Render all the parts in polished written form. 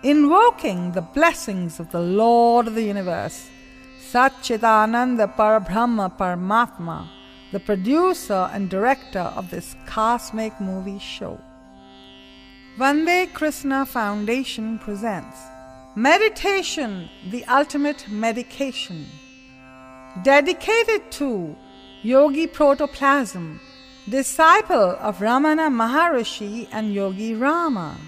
invoking the blessings of the Lord of the universe, Satchidananda Parabrahma Paramatma, the producer and director of this cosmic movie show. Vande Krishna Foundation presents Meditation, the Ultimate Medication, dedicated to Yogi Protoplasm, disciple of Ramana Maharishi and Yogi Rama.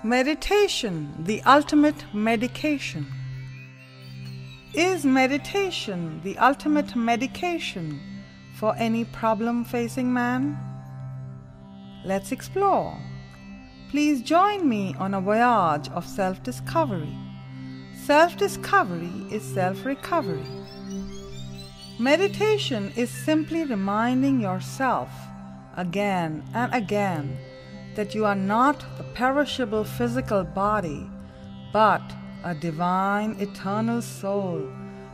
Meditation, the ultimate medication. Is meditation the ultimate medication for any problem facing man? Let's explore. Please join me on a voyage of self-discovery. Self-discovery is self-recovery. Meditation is simply reminding yourself again and again that you are not the perishable physical body, but a divine eternal soul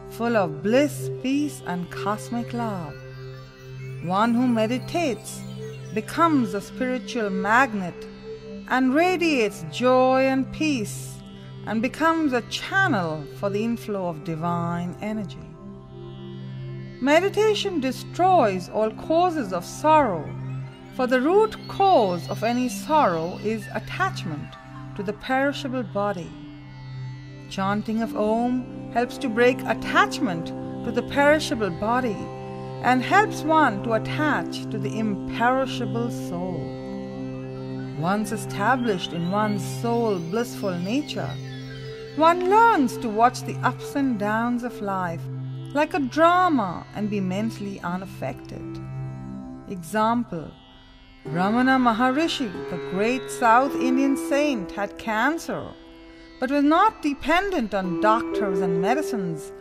full of bliss, peace, and cosmic love. One who meditates becomes a spiritual magnet and radiates joy and peace and becomes a channel for the inflow of divine energy. Meditation destroys all causes of sorrow, for the root cause of any sorrow is attachment to the perishable body. Chanting of Om helps to break attachment to the perishable body and helps one to attach to the imperishable soul. Once established in one's soul blissful nature, one learns to watch the ups and downs of life like a drama and be mentally unaffected. Example: Ramana Maharishi, the great South Indian saint, had cancer, but was not dependent on doctors and medicines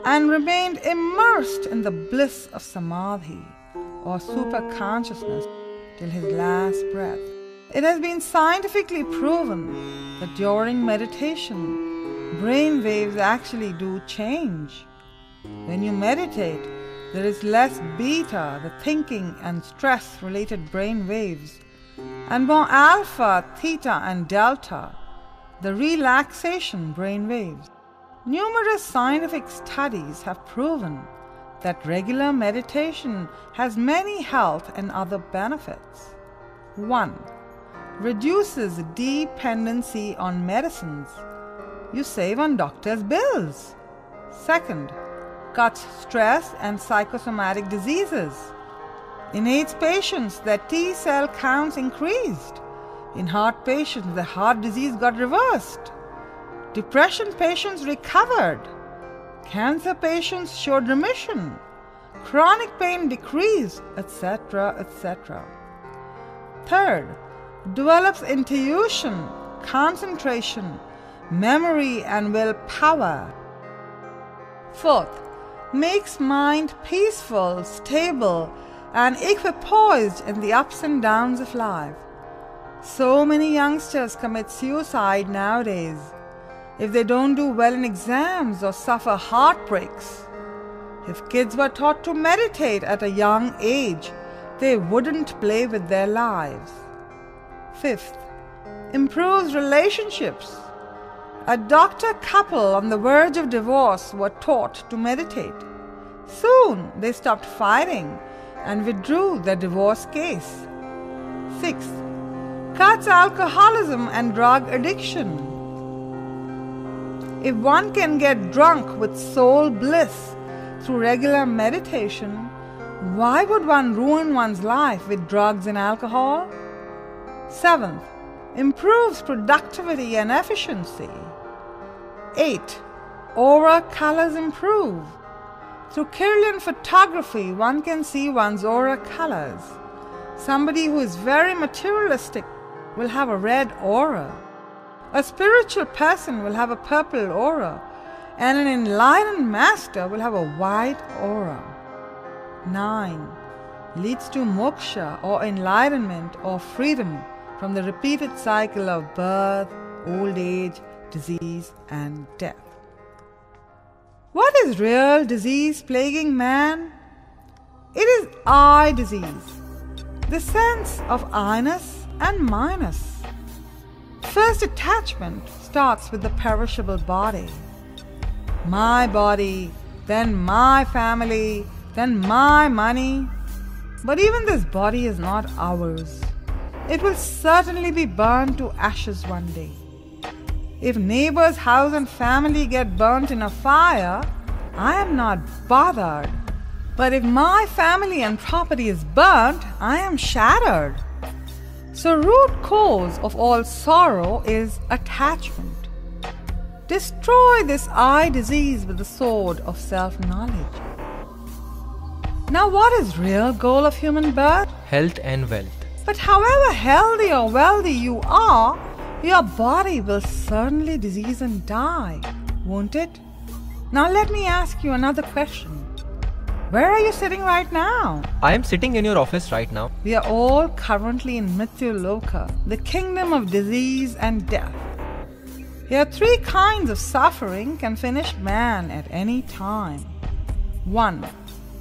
and remained immersed in the bliss of samadhi or super-consciousness till his last breath. It has been scientifically proven that during meditation, brain waves actually do change. When you meditate, there is less beta, the thinking and stress-related brain waves, and more alpha, theta, and delta, the relaxation brain waves. Numerous scientific studies have proven that regular meditation has many health and other benefits. 1. Reduces dependency on medicines. You save on doctor's bills. 2. Cuts stress and psychosomatic diseases. In AIDS patients, their T-cell counts increased. In heart patients, the heart disease got reversed. Depression patients recovered. Cancer patients showed remission. Chronic pain decreased, etc., etc. 3. Develops intuition, concentration, memory, and willpower. 4. Makes mind peaceful, stable, and equipoised in the ups and downs of life. So many youngsters commit suicide nowadays if they don't do well in exams or suffer heartbreaks. If kids were taught to meditate at a young age, they wouldn't play with their lives. 5. Improves relationships. A doctor couple on the verge of divorce were taught to meditate. Soon they stopped fighting and withdrew their divorce case. 6. Cuts alcoholism and drug addiction. If one can get drunk with soul bliss through regular meditation, why would one ruin one's life with drugs and alcohol? 7. Improves productivity and efficiency. 8. Aura colors improve. Through Kirlian photography, one can see one's aura colors. Somebody who is very materialistic will have a red aura. A spiritual person will have a purple aura, and an enlightened master will have a white aura. 9. Leads to moksha or enlightenment or freedom from the repeated cycle of birth, old age, disease, and death. What is real disease plaguing man? It is eye disease. the sense of I-ness and minus. First attachment starts with the perishable body. My body, then my family, then my money. But even this body is not ours. It will certainly be burned to ashes one day. If neighbor's house and family get burnt in a fire, I am not bothered. But if my family and property is burnt, I am shattered. So root cause of all sorrow is attachment. Destroy this eye disease with the sword of self-knowledge. Now what is real goal of human birth? Health and wealth. But however healthy or wealthy you are, your body will certainly disease and die, won't it? Now let me ask you another question. Where are you sitting right now? I am sitting in your office right now. We are all currently in Mrityuloka, the kingdom of disease and death. Here 3 kinds of suffering can finish man at any time. 1.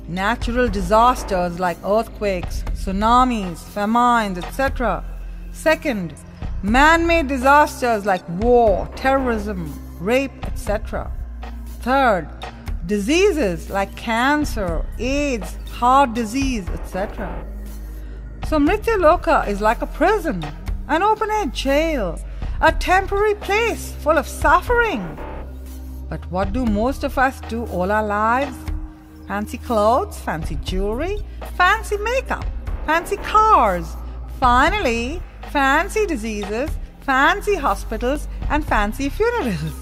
Natural disasters like earthquakes, tsunamis, famines, etc. 2. Man-made disasters like war, terrorism, rape, etc. 3. Diseases like cancer, AIDS, heart disease, etc. So Mrityuloka is like a prison, an open-air jail, a temporary place full of suffering. But what do most of us do all our lives? Fancy clothes, fancy jewelry, fancy makeup, fancy cars. Finally, fancy diseases, fancy hospitals, and fancy funerals.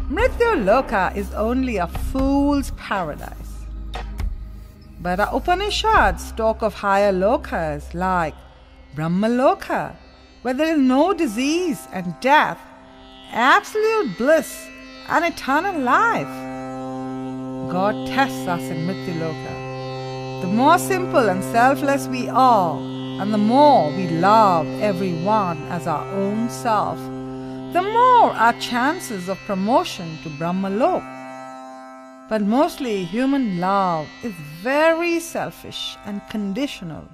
Mrityuloka is only a fool's paradise. But our Upanishads talk of higher lokas like Brahmaloka, where there is no disease and death, absolute bliss and eternal life. God tests us in Mrityuloka. The more simple and selfless we are, and the more we love everyone as our own self, the more our chances of promotion to Brahmalok. But mostly human love is very selfish and conditional.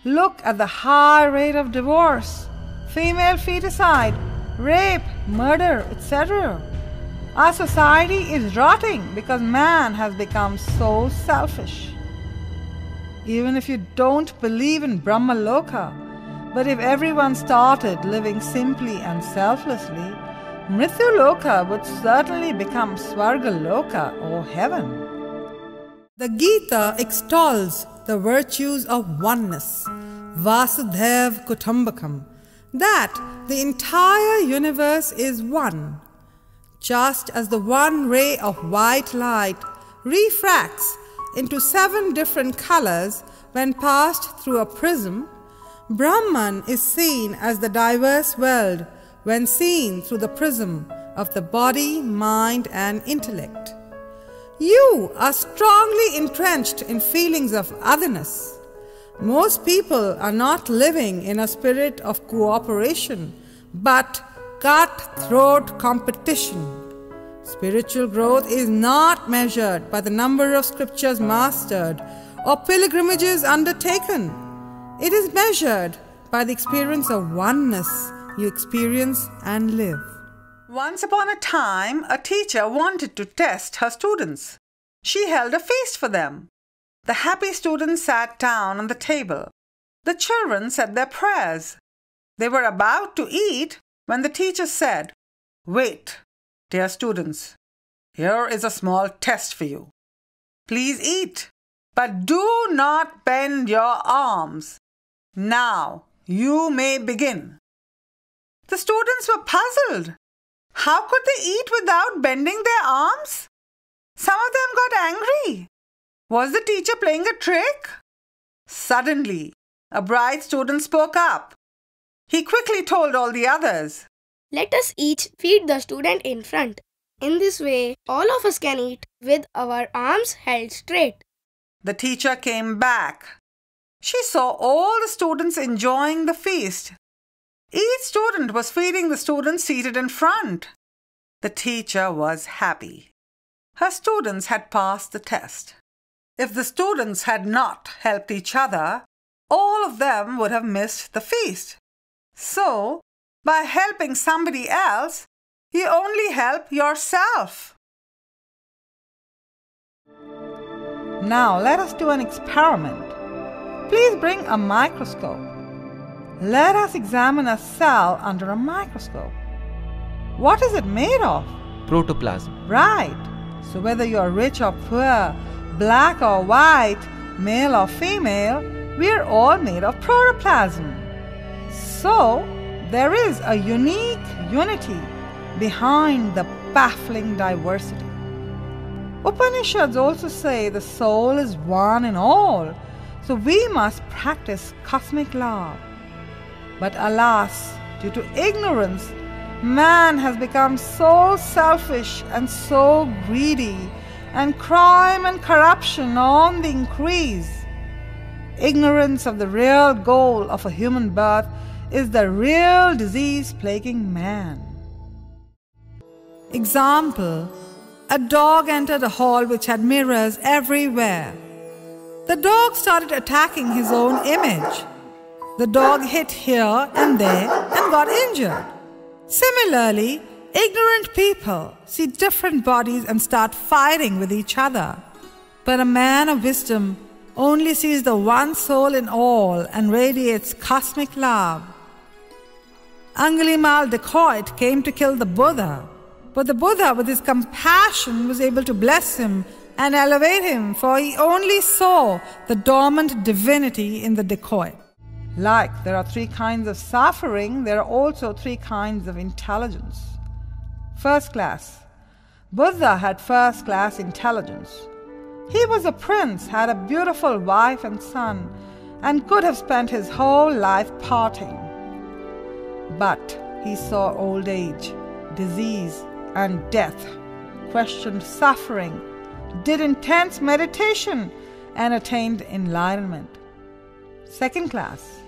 Look at the high rate of divorce, female feticide, rape, murder, etc. Our society is rotting because man has become so selfish. Even if you don't believe in Brahmaloka, but if everyone started living simply and selflessly, Mrityuloka would certainly become Svargaloka or heaven. The Gita extols the virtues of oneness, Vasudhaiva Kutumbakam, that the entire universe is one. Just as the one ray of white light refracts into 7 different colors when passed through a prism, Brahman is seen as the diverse world when seen through the prism of the body, mind, and intellect. You are strongly entrenched in feelings of otherness. Most people are not living in a spirit of cooperation, but cutthroat competition. Spiritual growth is not measured by the number of scriptures mastered or pilgrimages undertaken. It is measured by the experience of oneness you experience and live. Once upon a time, a teacher wanted to test her students. She held a feast for them. The happy students sat down on the table. The children said their prayers. They were about to eat when the teacher said, "Wait, dear students, here is a small test for you. Please eat, but do not bend your arms. Now you may begin." The students were puzzled. How could they eat without bending their arms? Some of them got angry. Was the teacher playing a trick? Suddenly, a bright student spoke up. He quickly told all the others, "Let us each feed the student in front. In this way, all of us can eat with our arms held straight." The teacher came back. She saw all the students enjoying the feast. Each student was feeding the student seated in front. The teacher was happy. Her students had passed the test. If the students had not helped each other, all of them would have missed the feast. So, by helping somebody else, you only help yourself. Now let us do an experiment. Please bring a microscope. Let us examine a cell under a microscope. What is it made of? Protoplasm. Right. So whether you are rich or poor, black or white, male or female, we are all made of protoplasm. So there is a unique unity behind the baffling diversity. Upanishads also say the soul is one in all, so we must practice cosmic love. But alas, due to ignorance, man has become so selfish and so greedy, and crime and corruption on the increase. Ignorance of the real goal of a human birth is the real disease plaguing man. Example: a dog entered a hall which had mirrors everywhere. The dog started attacking his own image. The dog hit here and there and got injured. Similarly, ignorant people see different bodies and start fighting with each other. But a man of wisdom only sees the one soul in all and radiates cosmic love. Angulimal dacoit came to kill the Buddha, but the Buddha with his compassion was able to bless him and elevate him, for he only saw the dormant divinity in the dacoit. Like there are three kinds of suffering, there are also three kinds of intelligence. First class. Buddha had first class intelligence. He was a prince, had a beautiful wife and son, and could have spent his whole life partying. But he saw old age, disease, and death, questioned suffering, did intense meditation, and attained enlightenment. Second class.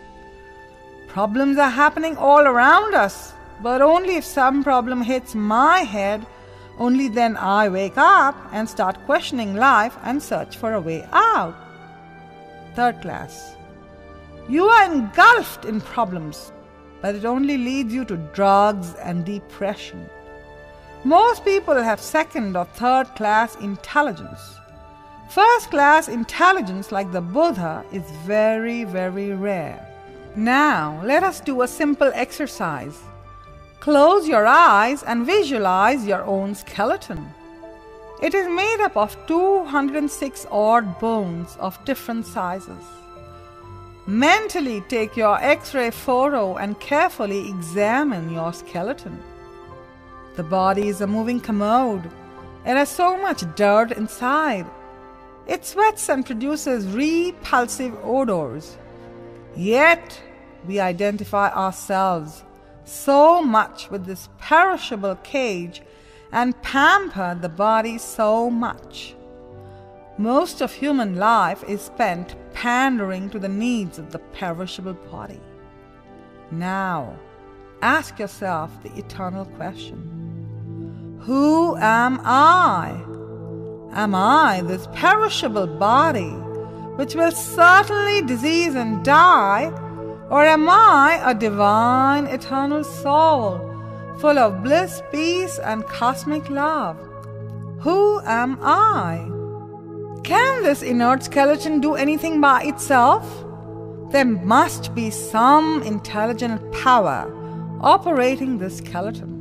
Problems are happening all around us, but only if some problem hits my head, only then I wake up and start questioning life and search for a way out. Third class. You are engulfed in problems, but it only leads you to drugs and depression. Most people have second or third class intelligence. First class intelligence, like the Buddha, is very, very rare. Now, let us do a simple exercise. Close your eyes and visualize your own skeleton. It is made up of 206 odd bones of different sizes. Mentally take your X-ray photo and carefully examine your skeleton. The body is a moving commode. It has so much dirt inside. It sweats and produces repulsive odors. Yet, we identify ourselves so much with this perishable cage and pamper the body so much. Most of human life is spent pandering to the needs of the perishable body. Now, ask yourself the eternal question: who am I? Am I this perishable body, which will certainly disease and die, or am I a divine eternal soul, full of bliss, peace, and cosmic love? Who am I? Can this inert skeleton do anything by itself? There must be some intelligent power operating this skeleton.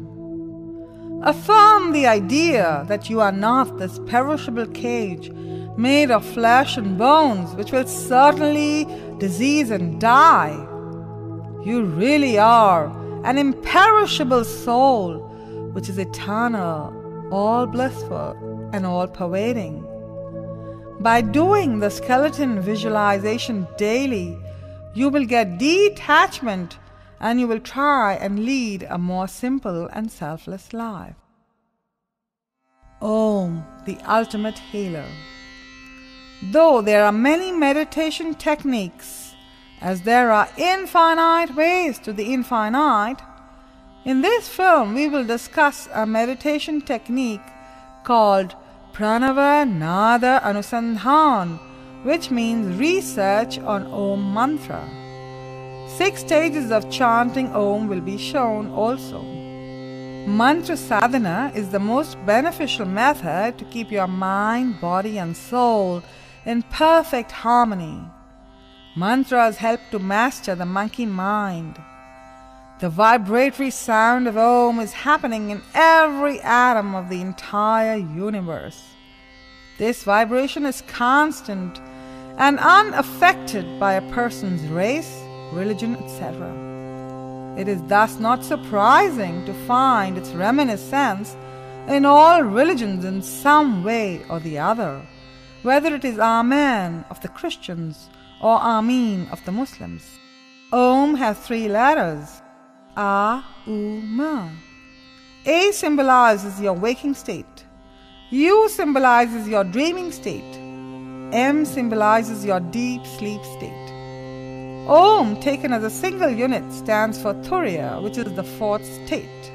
Affirm the idea that you are not this perishable cage made of flesh and bones, which will certainly disease and die. You really are an imperishable soul, which is eternal, all blissful, and all pervading. By doing the skeleton visualization daily, you will get detachment and you will try and lead a more simple and selfless life. Om, the ultimate healer. Though there are many meditation techniques, as there are infinite ways to the infinite, in this film we will discuss a meditation technique called Pranava Nada Anusandhan, which means research on Om mantra. 6 stages of chanting Om will be shown also. Mantra sadhana is the most beneficial method to keep your mind, body and soul in perfect harmony. Mantras help to master the monkey mind. The vibratory sound of Om is happening in every atom of the entire universe. This vibration is constant and unaffected by a person's race, religion, etc. It is thus not surprising to find its reminiscence in all religions in some way or the other, whether it is Amen of the Christians or Ameen of the Muslims. Om has 3 letters, A, U, Ma. A symbolizes your waking state. U symbolizes your dreaming state. M symbolizes your deep sleep state. Om, taken as a single unit, stands for Turiya, which is the 4th state.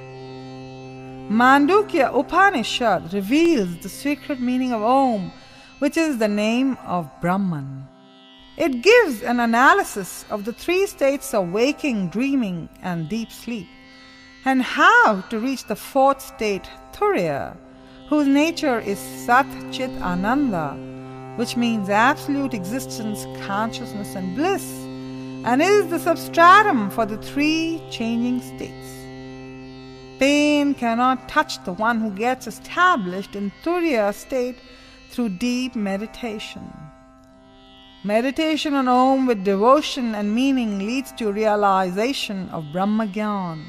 Mandukya Upanishad reveals the secret meaning of Om, which is the name of Brahman. It gives an analysis of the 3 states of waking, dreaming and deep sleep, and how to reach the 4th state, Turiya, whose nature is Sat Chit Ananda, which means absolute existence, consciousness and bliss, and is the substratum for the 3 changing states. Pain cannot touch the one who gets established in Turiya state through deep meditation. Meditation on Om with devotion and meaning leads to realization of Brahmagyan,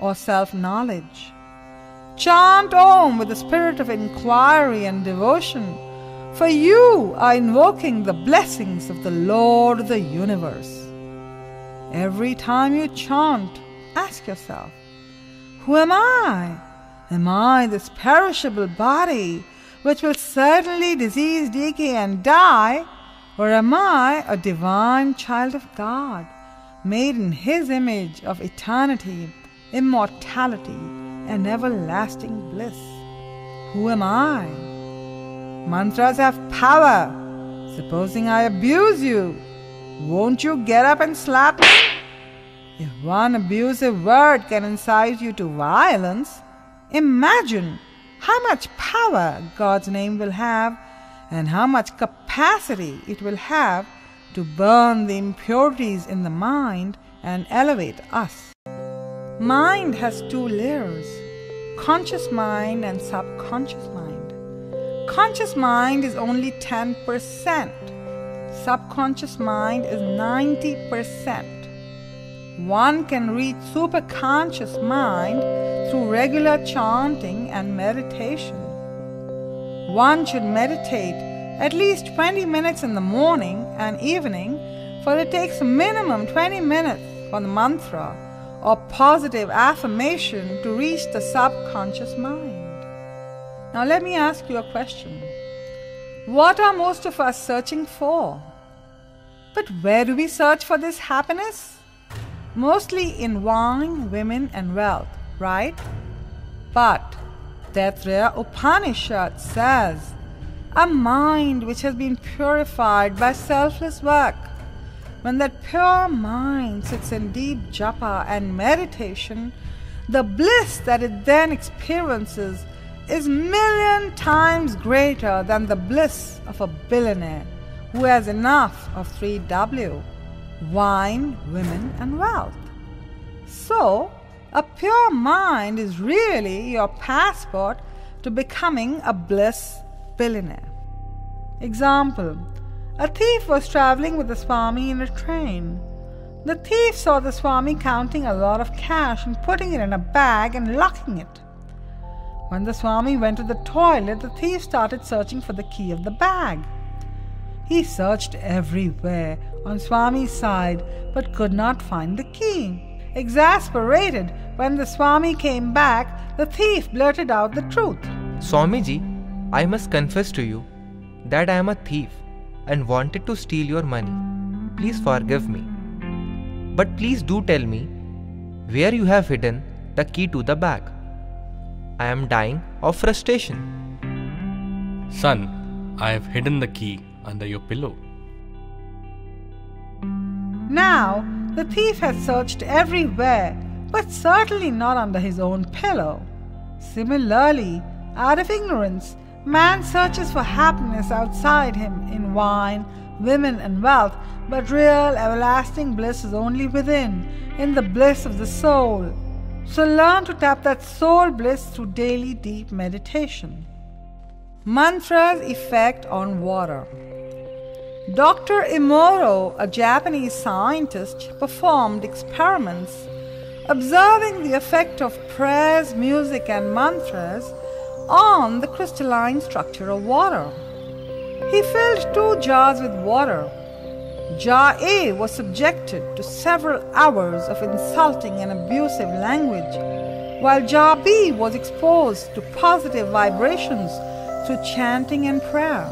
or self-knowledge. Chant Om with the spirit of inquiry and devotion, for you are invoking the blessings of the Lord of the universe. Every time you chant, ask yourself, who am I? Am I this perishable body which will certainly disease, decay and die? Or am I a divine child of God, made in His image of eternity, immortality and everlasting bliss? Who am I? Mantras have power. Supposing I abuse you, won't you get up and slap me? If one abusive word can incite you to violence, imagine how much power God's name will have and how much capacity it will have to burn the impurities in the mind and elevate us. Mind has 2 layers, conscious mind and subconscious mind. Conscious mind is only 10%. Subconscious mind is 90%. One can reach superconscious mind through regular chanting and meditation. One should meditate at least 20 minutes in the morning and evening, for it takes minimum 20 minutes for the mantra or positive affirmation to reach the subconscious mind. Now let me ask you a question. What are most of us searching for? But where do we search for this happiness? Mostly in wine, women and wealth, right? But Taittiriya Upanishad says, a mind which has been purified by selfless work, when that pure mind sits in deep japa and meditation, the bliss that it then experiences is 1,000,000 times greater than the bliss of a billionaire who has enough of 3W, wine, women and wealth. So, a pure mind is really your passport to becoming a bliss billionaire. Example, a thief was traveling with the Swami in a train. The thief saw the Swami counting a lot of cash and putting it in a bag and locking it. When the Swami went to the toilet, the thief started searching for the key of the bag. He searched everywhere on Swami's side but could not find the key. Exasperated, when the Swami came back, the thief blurted out the truth. Swamiji, I must confess to you that I am a thief and wanted to steal your money. Please forgive me. But please do tell me where you have hidden the key to the bag. I am dying of frustration. Son, I have hidden the key under your pillow. Now, the thief had searched everywhere, but certainly not under his own pillow. Similarly, out of ignorance, man searches for happiness outside him in wine, women, and wealth, but real everlasting bliss is only within, in the bliss of the soul. So learn to tap that soul bliss through daily deep meditation. Mantra's effect on water. Dr. Imoro, a Japanese scientist, performed experiments observing the effect of prayers, music, and mantras on the crystalline structure of water. He filled 2 jars with water. Jar A was subjected to several hours of insulting and abusive language, while Jar B was exposed to positive vibrations through chanting and prayer.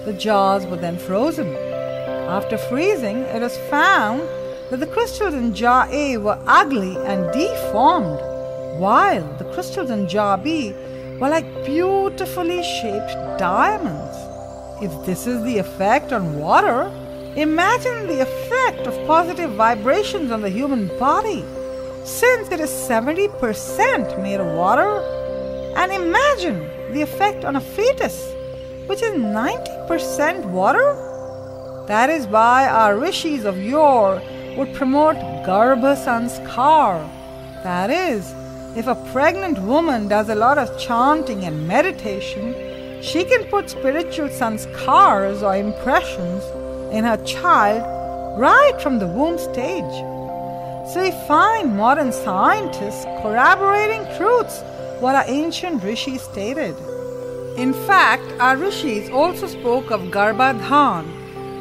The jars were then frozen. After freezing, it was found that the crystals in Jar A were ugly and deformed, while the crystals in Jar B were like beautifully shaped diamonds. If this is the effect on water, imagine the effect of positive vibrations on the human body, since it is 70% made of water. And imagine the effect on a fetus, which is 90% water. That is why our rishis of yore would promote Garbha Sanskar. That is, if a pregnant woman does a lot of chanting and meditation, she can put spiritual sanskars or impressions in her child right from the womb stage. So we find modern scientists corroborating truths what our ancient rishis stated. In fact, our rishis also spoke of Garbhadhan.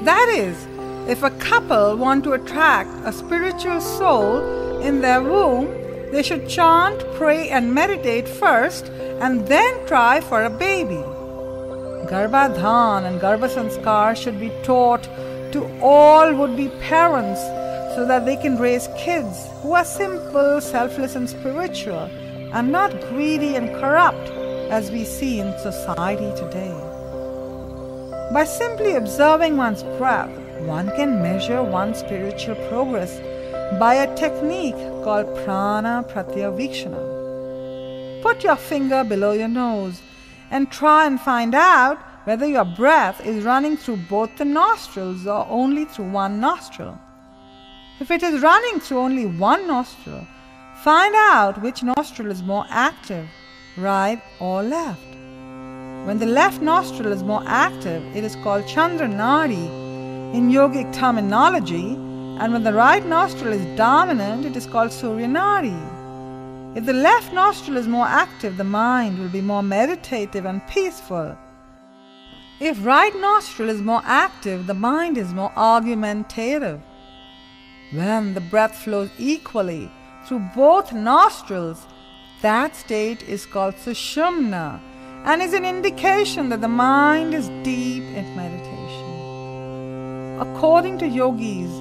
That is, if a couple want to attract a spiritual soul in their womb, they should chant, pray, and meditate first and then try for a baby. Garbhadhan and Garbha Sanskar should be taught to all would-be parents so that they can raise kids who are simple, selfless, and spiritual, and not greedy and corrupt as we see in society today. By simply observing one's breath, one can measure one's spiritual progress by a technique called Prana Pratyavikshana. Put your finger below your nose and try and find out whether your breath is running through both the nostrils or only through one nostril. If it is running through only one nostril, find out which nostril is more active, right or left. When the left nostril is more active, it is called Chandra Nadi in yogic terminology, and when the right nostril is dominant, it is called Surya Nadi. If the left nostril is more active, the mind will be more meditative and peaceful. If right nostril is more active, the mind is more argumentative. When the breath flows equally through both nostrils, that state is called Sushumna and is an indication that the mind is deep in meditation. According to yogis,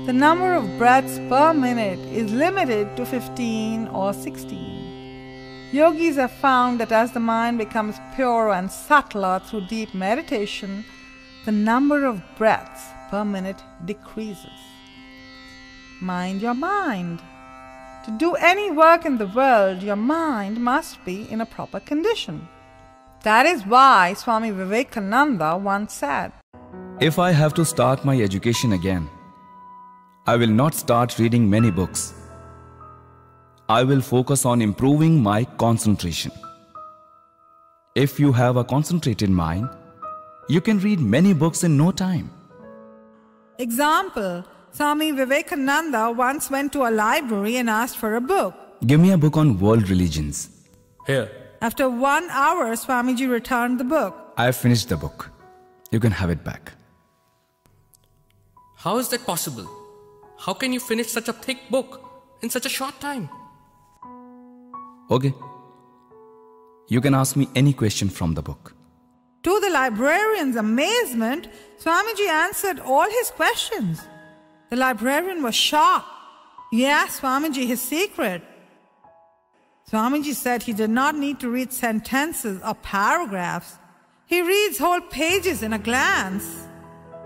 the number of breaths per minute is limited to 15 or 16. Yogis have found that as the mind becomes purer and subtler through deep meditation, the number of breaths per minute decreases. Mind your mind. To do any work in the world, your mind must be in a proper condition. That is why Swami Vivekananda once said, "If I have to start my education again, I will not start reading many books. I will focus on improving my concentration." If you have a concentrated mind, you can read many books in no time. Example, Swami Vivekananda once went to a library and asked for a book. Give me a book on world religions. Here. After 1 hour, Swamiji returned the book. I have finished the book. You can have it back. How is that possible? How can you finish such a thick book in such a short time? Okay. You can ask me any question from the book. To the librarian's amazement, Swamiji answered all his questions. The librarian was shocked. He asked Swamiji his secret. Swamiji said he did not need to read sentences or paragraphs. He reads whole pages in a glance.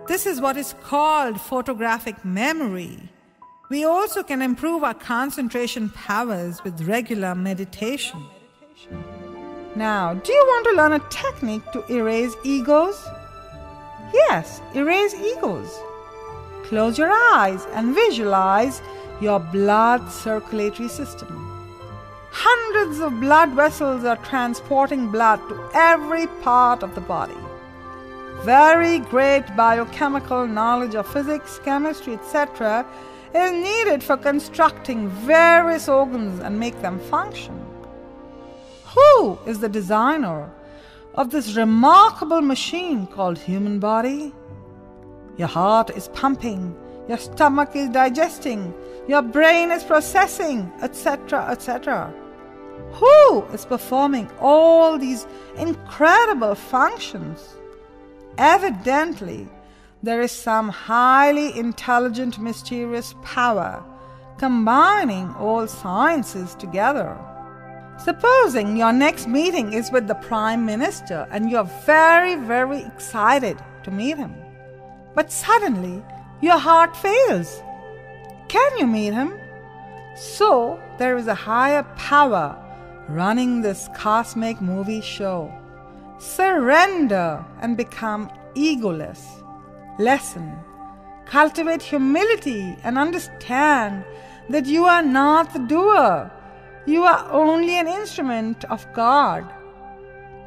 This is what is called photographic memory. We also can improve our concentration powers with regular meditation. Now, do you want to learn a technique to erase egos? Yes, erase egos. Close your eyes and visualize your blood circulatory system. Hundreds of blood vessels are transporting blood to every part of the body. Very great biochemical knowledge of physics, chemistry, etc. is needed for constructing various organs and make them function. Who is the designer of this remarkable machine called human body? Your heart is pumping, your stomach is digesting, your brain is processing, etc., etc. Who is performing all these incredible functions? Evidently, there is some highly intelligent, mysterious power combining all sciences together. Supposing your next meeting is with the Prime Minister and you're very, very excited to meet him. But suddenly, your heart fails. Can you meet him? So, there is a higher power running this cosmic movie show. Surrender and become egoless. Lesson: cultivate humility and understand that you are not the doer. You are only an instrument of God.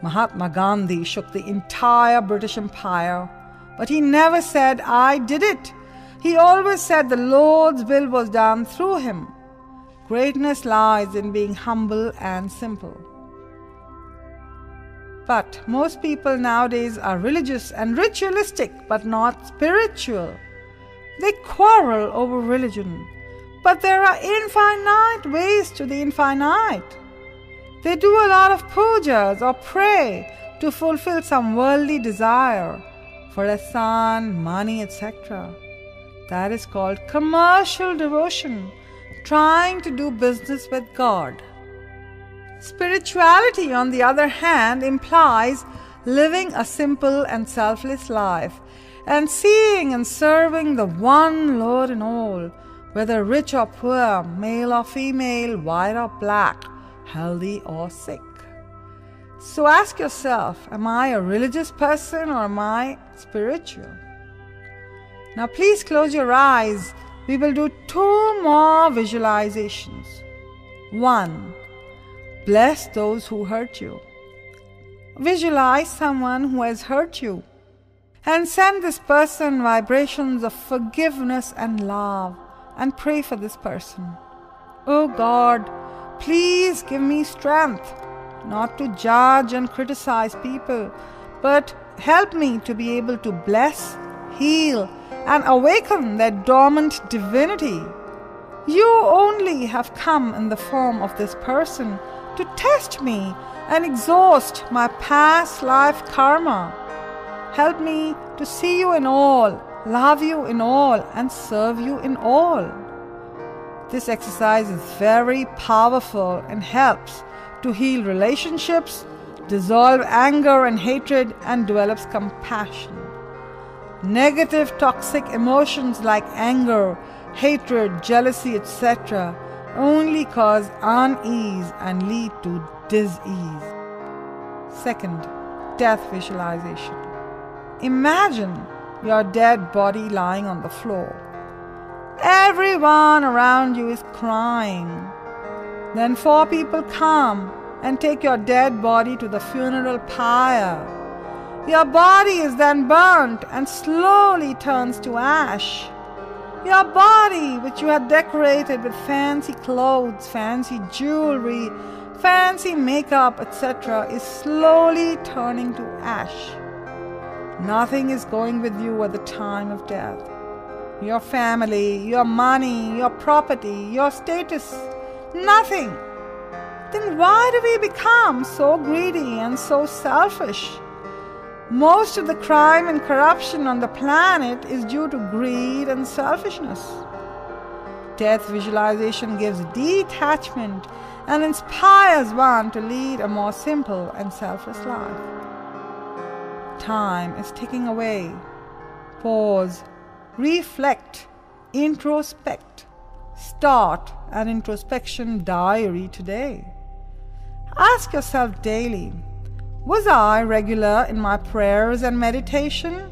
Mahatma Gandhi shook the entire British Empire, but he never said, "I did it." He always said the Lord's will was done through him. Greatness lies in being humble and simple. But most people nowadays are religious and ritualistic, but not spiritual. They quarrel over religion, but there are infinite ways to the infinite. They do a lot of pujas or pray to fulfill some worldly desire for a son, money, etc. That is called commercial devotion, trying to do business with God. Spirituality, on the other hand, implies living a simple and selfless life and seeing and serving the one Lord in all, whether rich or poor, male or female, white or black, healthy or sick. So ask yourself, am I a religious person or am I spiritual? Now please close your eyes. We will do 2 more visualizations. 1. Bless those who hurt you. Visualize someone who has hurt you and send this person vibrations of forgiveness and love and pray for this person. Oh God, please give me strength not to judge and criticize people, but help me to be able to bless, heal, and awaken their dormant divinity. You only have come in the form of this person to test me and exhaust my past life karma. Help me to see you in all, love you in all, and serve you in all. This exercise is very powerful and helps to heal relationships, dissolve anger and hatred, and develops compassion. Negative toxic emotions like anger, hatred, jealousy, etc. only cause unease and lead to dis-ease. 2nd, death visualization. Imagine your dead body lying on the floor. Everyone around you is crying. Then 4 people come and take your dead body to the funeral pyre. Your body is then burnt and slowly turns to ash. Your body, which you had decorated with fancy clothes, fancy jewelry, fancy makeup, etc., is slowly turning to ash. Nothing is going with you at the time of death. Your family, your money, your property, your status, nothing. Then why do we become so greedy and so selfish? Most of the crime and corruption on the planet is due to greed and selfishness. Death visualization gives detachment and inspires one to lead a more simple and selfless life. Time is ticking away. pause, reflect, introspect. Start an introspection diary today. Ask yourself daily, was I regular in my prayers and meditation?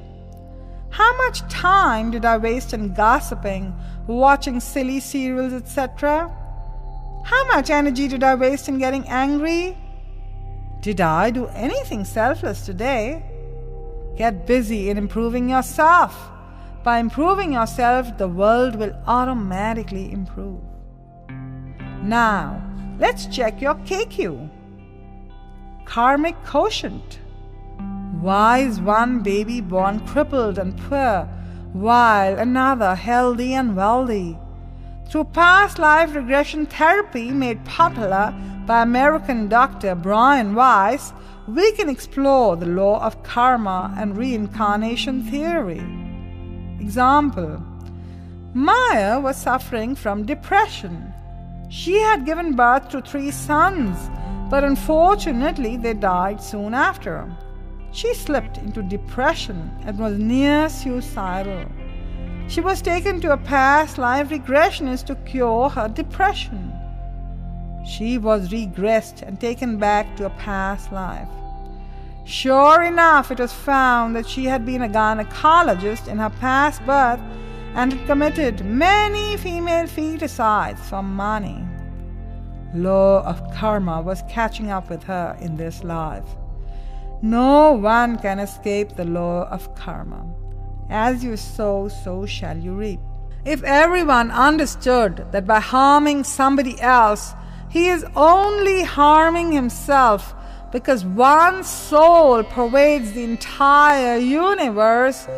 How much time did I waste in gossiping, watching silly serials, etc.? How much energy did I waste in getting angry? Did I do anything selfless today? Get busy in improving yourself. By improving yourself, the world will automatically improve. Now, let's check your KQ. Karmic quotient. Why is one baby born crippled and poor, while another healthy and wealthy? Through past life regression therapy made popular by American Dr. Brian Weiss, we can explore the law of karma and reincarnation theory. Example: Maya was suffering from depression. She had given birth to 3 sons, but unfortunately they died soon after. She slipped into depression and was near suicidal. She was taken to a past life regressionist to cure her depression. She was regressed and taken back to a past life. Sure enough, it was found that she had been a gynecologist in her past birth and had committed many female feticides for money. Law of karma was catching up with her in this life. No one can escape the law of karma. As you sow, so shall you reap. If everyone understood that by harming somebody else, he is only harming himself, because one soul pervades the entire universe,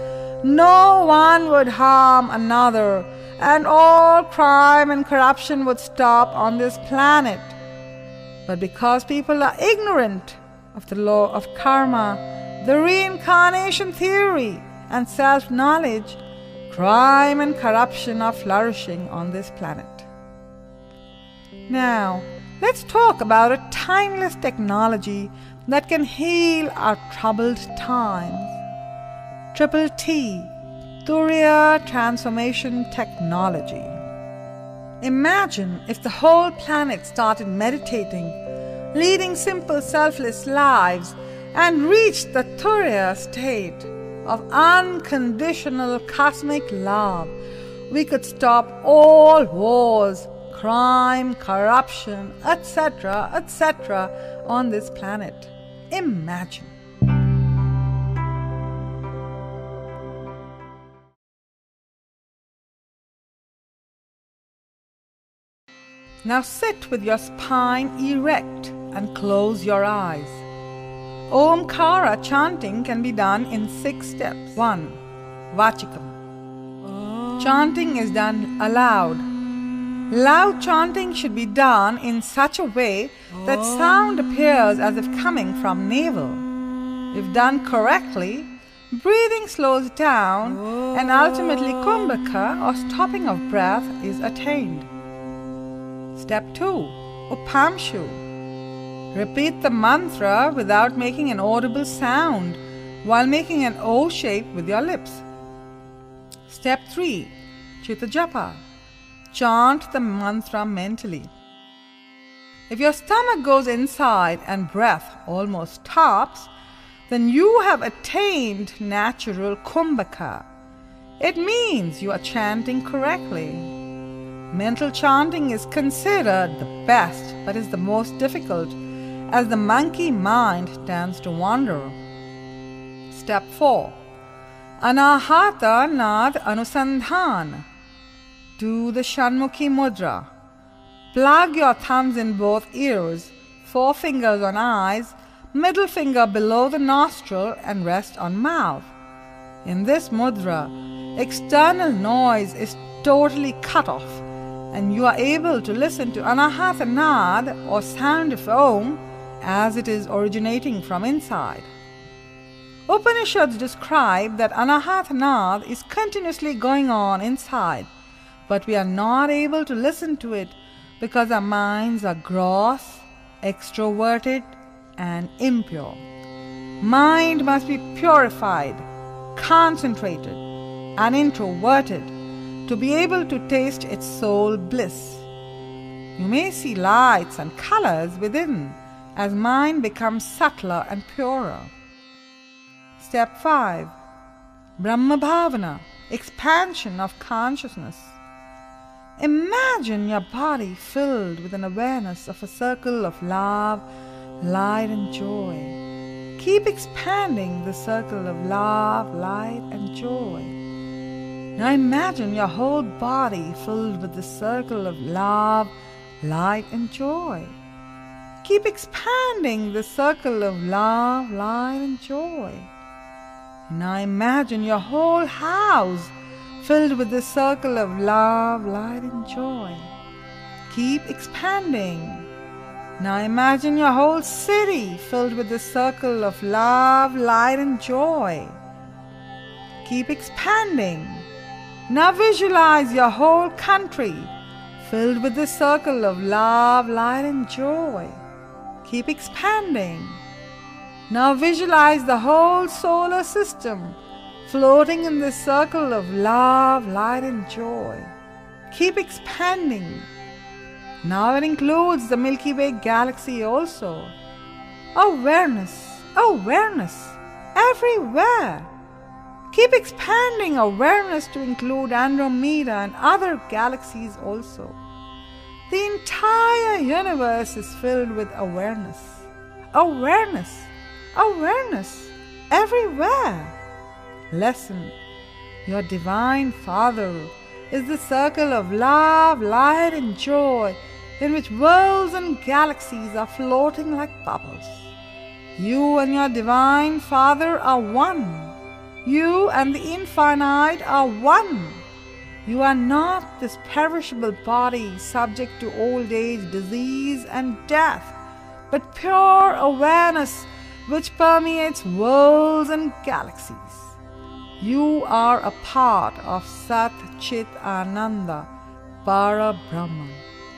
no one would harm another, and all crime and corruption would stop on this planet. But because people are ignorant of the law of karma, the reincarnation theory, and self-knowledge, crime and corruption are flourishing on this planet. Now, let's talk about a timeless technology that can heal our troubled times. Triple T, Turiya Transformation Technology. Imagine if the whole planet started meditating, leading simple selfless lives, and reached the Turiya state of unconditional cosmic love. We could stop all wars, crime, corruption, etc., etc. on this planet. Imagine. Now sit with your spine erect and close your eyes. Omkara chanting can be done in 6 steps. 1. Vachikam. Chanting is done aloud. Loud chanting should be done in such a way that sound appears as if coming from navel. If done correctly, breathing slows down and ultimately kumbhaka or stopping of breath is attained. Step 2. Upamshu. Repeat the mantra without making an audible sound while making an O shape with your lips. Step 3. Chitta Japa. Chant the mantra mentally. If your stomach goes inside and breath almost stops, then you have attained natural kumbhaka. It means you are chanting correctly. Mental chanting is considered the best but is the most difficult, as the monkey mind tends to wander. Step 4. Anahata Nad Anusandhan. Do the Shanmukhi Mudra. Plug your thumbs in both ears, 4 fingers on eyes, middle finger below the nostril, and rest on mouth. In this mudra, external noise is totally cut off, and you are able to listen to Anahata Nad or sound of Om as it is originating from inside. Upanishads describe that Anahata Nad is continuously going on inside, but we are not able to listen to it because our minds are gross, extroverted, and impure. Mind must be purified, concentrated, and introverted to be able to taste its soul bliss. You may see lights and colors within as mind becomes subtler and purer. Step 5. Brahma Bhavana, expansion of consciousness. Imagine your body filled with an awareness of a circle of love, light and joy. Keep expanding the circle of love, light and joy. Now imagine your whole body filled with the circle of love, light and joy. Keep expanding the circle of love, light and joy. Now imagine your whole house filled with the circle of love, light and joy. Keep expanding. Now imagine your whole city filled with the circle of love, light and joy. Keep expanding. Now visualize your whole country filled with the circle of love, light and joy. Keep expanding. Now visualize the whole solar system floating in this circle of love, light and joy. Keep expanding. Now it includes the Milky Way galaxy also. Awareness, awareness, everywhere. Keep expanding awareness to include Andromeda and other galaxies also. The entire universe is filled with awareness. Awareness, awareness, everywhere. Lesson. Your Divine Father is the circle of love, light and joy in which worlds and galaxies are floating like bubbles. You and your Divine Father are one. You and the infinite are one. You are not this perishable body subject to old age, disease and death, but pure awareness which permeates worlds and galaxies. You are a part of Sat Chit Ananda, Para Brahman.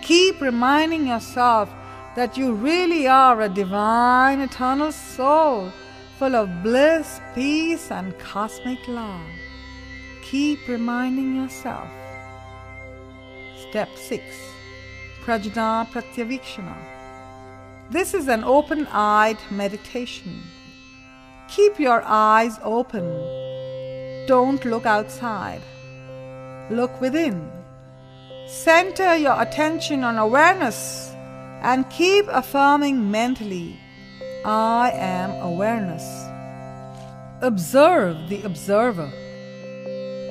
Keep reminding yourself that you really are a divine eternal soul full of bliss, peace and cosmic love. Keep reminding yourself. Step 6. Prajna Pratyavikshana. This is an open-eyed meditation. Keep your eyes open. Don't look outside. Look within. Center your attention on awareness and keep affirming mentally, I am awareness. Observe the observer.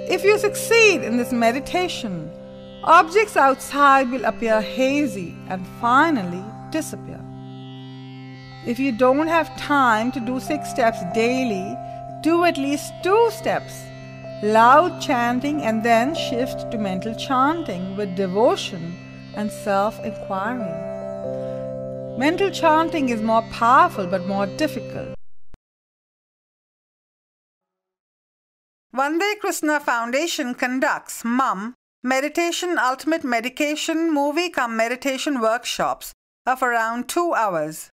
If you succeed in this meditation, objects outside will appear hazy and finally disappear. If you don't have time to do 6 steps daily, do at least 2 steps, loud chanting, and then shift to mental chanting with devotion and self-inquiry. Mental chanting is more powerful but more difficult. Vande Krishna Foundation conducts MUM, Meditation Ultimate Medication Movie cum Meditation workshops of around 2 hours.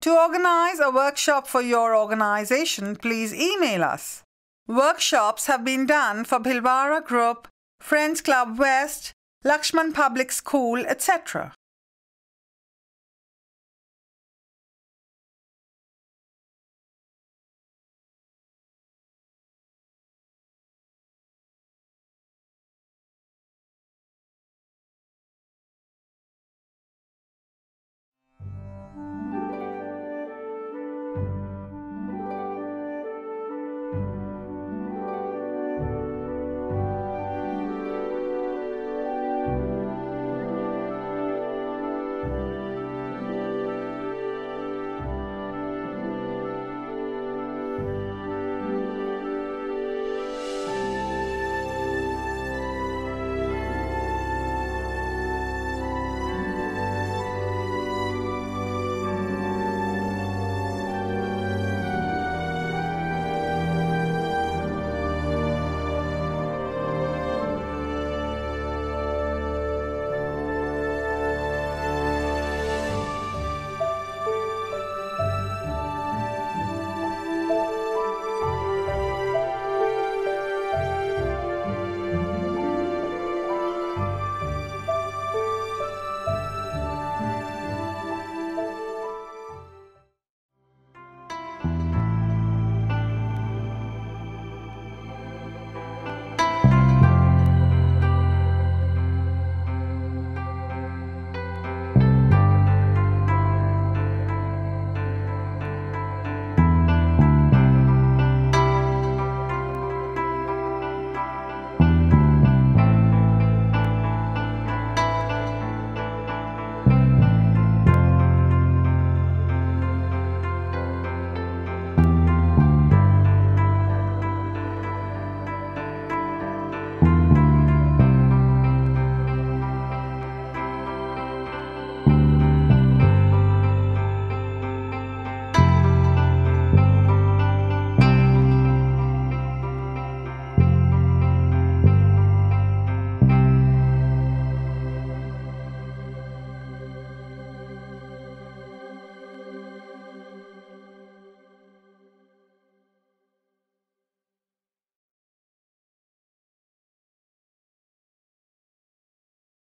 To organize a workshop for your organization, please email us. Workshops have been done for Bhilwara Group, Friends Club West, Lakshman Public School, etc.